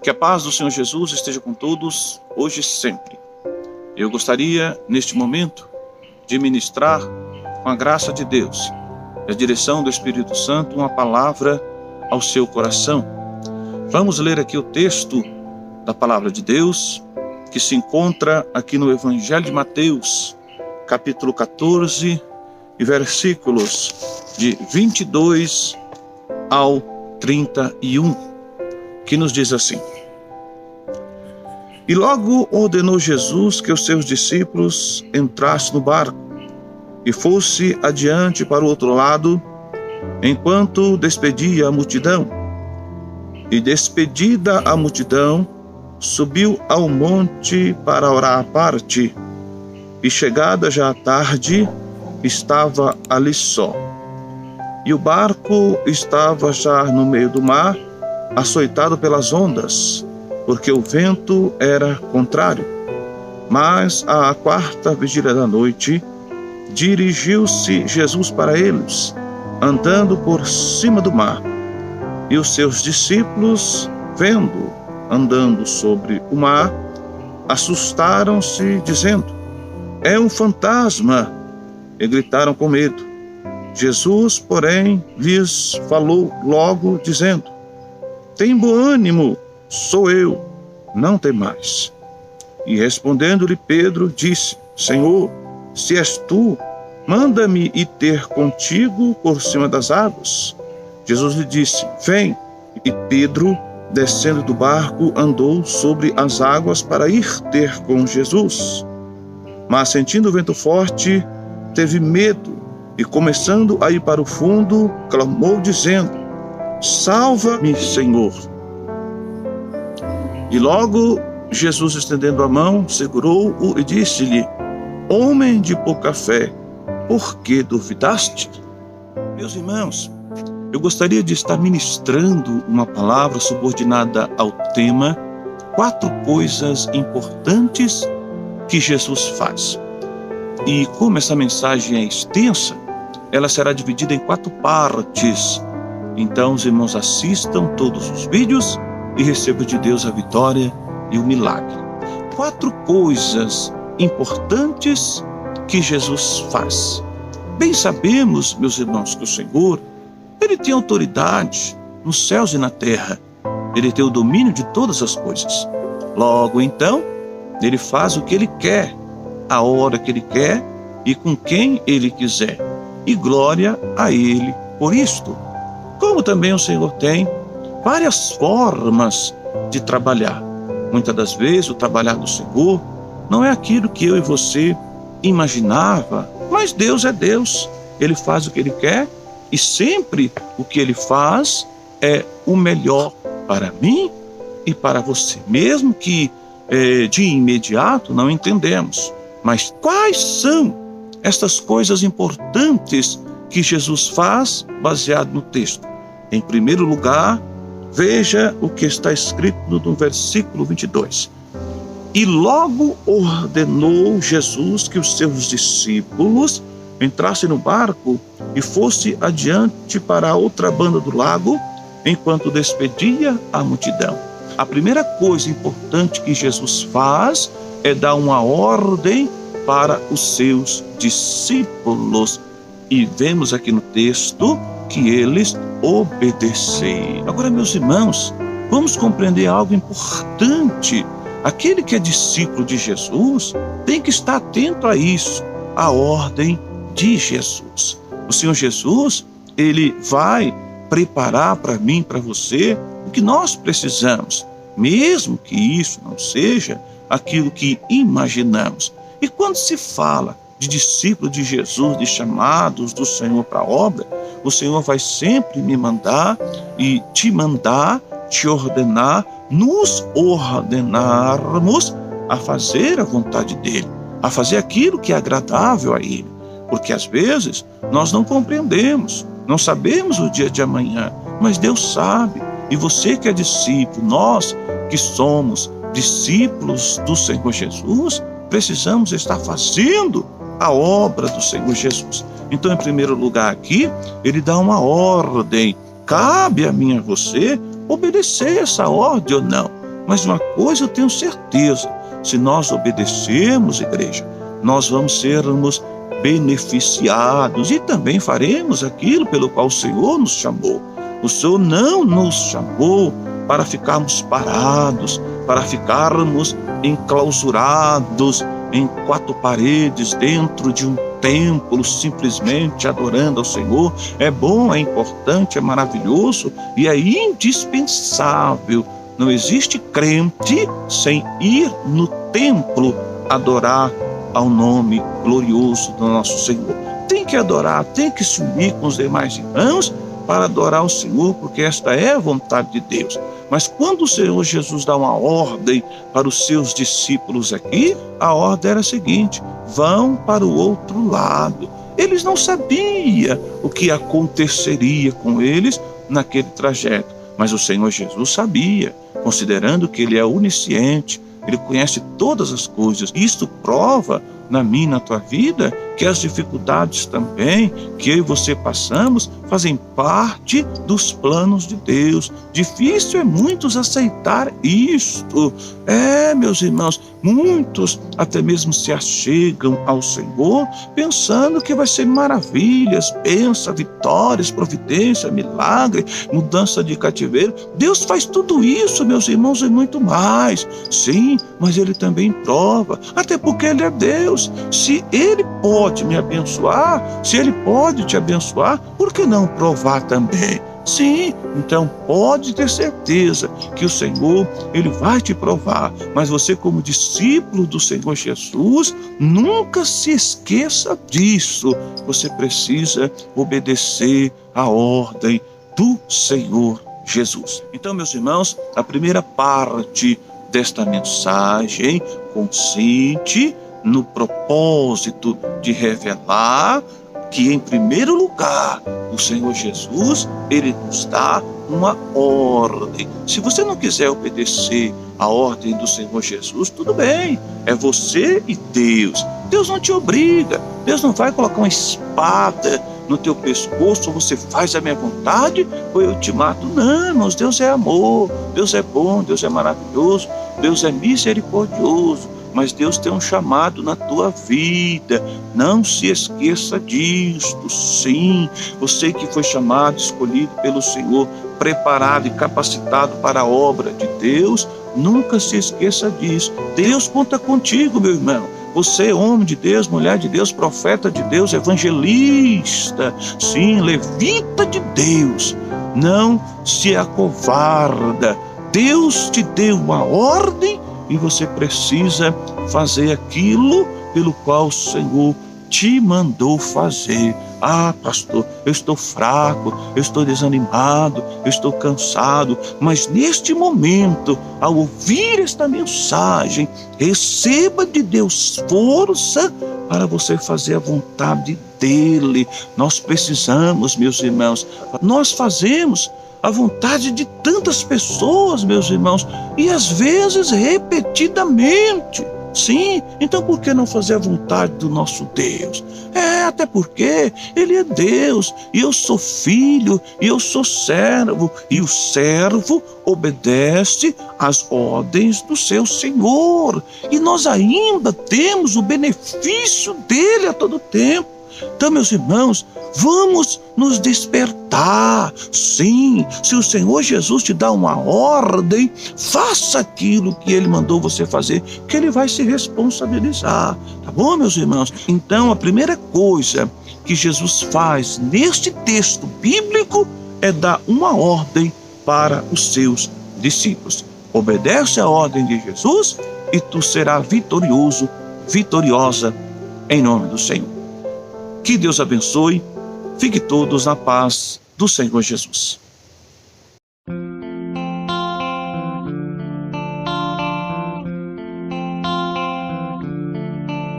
Que a paz do Senhor Jesus esteja com todos, hoje e sempre. Eu gostaria, neste momento, de ministrar, com a graça de Deus e a direção do Espírito Santo, uma palavra ao seu coração. Vamos ler aqui o texto da palavra de Deus, que se encontra aqui no Evangelho de Mateus, capítulo 14, e versículos de 22 ao 31, que nos diz assim: E logo ordenou Jesus que os seus discípulos entrassem no barco e fosse adiante para o outro lado, enquanto despedia a multidão. E despedida a multidão, subiu ao monte para orar à parte. E chegada já a tarde, estava ali só. E o barco estava já no meio do mar, açoitado pelas ondas, porque o vento era contrário. Mas à quarta vigília da noite, dirigiu-se Jesus para eles, andando por cima do mar. E os seus discípulos, vendo andando sobre o mar, assustaram-se, dizendo: É um fantasma! E gritaram com medo. Jesus, porém, lhes falou logo, dizendo: Tem bom ânimo, sou eu, não temais. E respondendo-lhe Pedro, disse: Senhor, se és tu, manda-me ir ter contigo por cima das águas. Jesus lhe disse: Vem. E Pedro, descendo do barco, andou sobre as águas para ir ter com Jesus. Mas, sentindo o vento forte, teve medo e, começando a ir para o fundo, clamou, dizendo: Salva-me, Senhor. E logo Jesus, estendendo a mão, segurou-o e disse-lhe: Homem de pouca fé, por que duvidaste? Meus irmãos, eu gostaria de estar ministrando uma palavra subordinada ao tema 4 coisas importantes que Jesus faz. E como essa mensagem é extensa, ela será dividida em 4 partes. Então os irmãos assistam todos os vídeos e recebam de Deus a vitória e o milagre. 4 coisas importantes que Jesus faz. Bem sabemos, meus irmãos, que o Senhor, Ele tem autoridade nos céus e na terra. Ele tem o domínio de todas as coisas. Logo, então, Ele faz o que Ele quer, a hora que Ele quer e com quem Ele quiser. E glória a Ele por isto. Como também o Senhor tem várias formas de trabalhar. Muitas das vezes o trabalhar do Senhor não é aquilo que eu e você imaginava, mas Deus é Deus. Ele faz o que Ele quer e sempre o que Ele faz é o melhor para mim e para você. Mesmo que de imediato não entendemos. Mas quais são estas coisas importantes que Jesus faz baseado no texto? Em primeiro lugar, veja o que está escrito no versículo 22. E logo ordenou Jesus que os seus discípulos entrassem no barco e fosse adiante para a outra banda do lago, enquanto despedia a multidão. A primeira coisa importante que Jesus faz é dar uma ordem para os seus discípulos. E vemos aqui no texto que eles obedeceram. Agora, meus irmãos, vamos compreender algo importante. Aquele que é discípulo de Jesus tem que estar atento a isso, a ordem de Jesus. O Senhor Jesus, Ele vai preparar para mim, para você, o que nós precisamos, mesmo que isso não seja aquilo que imaginamos. E quando se fala de discípulo de Jesus, de chamados do Senhor para a obra, o Senhor vai sempre me mandar e te mandar, te ordenar, nos ordenarmos a fazer a vontade dEle, a fazer aquilo que é agradável a Ele. Porque às vezes nós não compreendemos, não sabemos o dia de amanhã, mas Deus sabe. E você que é discípulo, nós que somos discípulos do Senhor Jesus, precisamos estar fazendo a obra do Senhor Jesus. Então, em primeiro lugar aqui, Ele dá uma ordem. Cabe a mim e a você obedecer essa ordem ou não. Mas uma coisa eu tenho certeza: se nós obedecermos, igreja, nós vamos sermos beneficiados e também faremos aquilo pelo qual o Senhor nos chamou. O Senhor não nos chamou para ficarmos parados, para ficarmos enclausurados em quatro paredes dentro de um templo, simplesmente adorando ao Senhor. É bom, é importante, é maravilhoso e é indispensável. Não existe crente sem ir no templo adorar ao nome glorioso do nosso Senhor. Tem que adorar, tem que se unir com os demais irmãos para adorar o Senhor, porque esta é a vontade de Deus. Mas quando o Senhor Jesus dá uma ordem para os seus discípulos aqui, a ordem era a seguinte: vão para o outro lado. Eles não sabiam o que aconteceria com eles naquele trajeto, mas o Senhor Jesus sabia, considerando que Ele é onisciente, Ele conhece todas as coisas. Isto prova na minha e na tua vida que as dificuldades também que eu e você passamos fazem parte dos planos de Deus. Difícil é muitos aceitar isto. Meus irmãos, muitos até mesmo se achegam ao Senhor pensando que vai ser maravilhas, bênção, vitórias, providência, milagre, mudança de cativeiro. Deus faz tudo isso, meus irmãos, e muito mais. Sim, mas Ele também prova, até porque Ele é Deus. Se Ele pode me abençoar, se Ele pode te abençoar, por que não provar também? Sim, então pode ter certeza que o Senhor, Ele vai te provar. Mas você, como discípulo do Senhor Jesus, nunca se esqueça disso. Você precisa obedecer à ordem do Senhor Jesus. Então, meus irmãos, a primeira parte desta mensagem consiste no propósito de revelar que, em primeiro lugar, o Senhor Jesus, Ele nos dá uma ordem. Se você não quiser obedecer à ordem do Senhor Jesus, tudo bem, é você e Deus. Deus não te obriga, Deus não vai colocar uma espada no teu pescoço: você faz a minha vontade ou eu te mato. Não, irmãos, Deus é amor, Deus é bom, Deus é maravilhoso, Deus é misericordioso. Mas Deus tem um chamado na tua vida, não se esqueça disto. Sim, você que foi chamado, escolhido pelo Senhor, preparado e capacitado para a obra de Deus, nunca se esqueça disso. Deus conta contigo, meu irmão. Você é homem de Deus, mulher de Deus, profeta de Deus, evangelista, sim, levita de Deus. Não se acovarda. Deus te deu uma ordem e você precisa fazer aquilo pelo qual o Senhor te mandou fazer. Pastor, eu estou fraco, eu estou desanimado, eu estou cansado, mas neste momento, ao ouvir esta mensagem, receba de Deus força para você fazer a vontade dEle. Nós precisamos, meus irmãos, nós fazemos a vontade de tantas pessoas, meus irmãos, e às vezes repetidamente. Sim, então por que não fazer a vontade do nosso Deus? Até porque Ele é Deus, e eu sou filho, e eu sou servo, e o servo obedece às ordens do seu Senhor, e nós ainda temos o benefício dele a todo tempo. Então, meus irmãos, vamos nos despertar. Sim, se o Senhor Jesus te dá uma ordem, faça aquilo que Ele mandou você fazer, que Ele vai se responsabilizar. Tá bom, meus irmãos? Então, a primeira coisa que Jesus faz neste texto bíblico é dar uma ordem para os seus discípulos. Obedece à ordem de Jesus e tu serás vitorioso, vitoriosa, em nome do Senhor. Que Deus abençoe. Fique todos na paz do Senhor Jesus.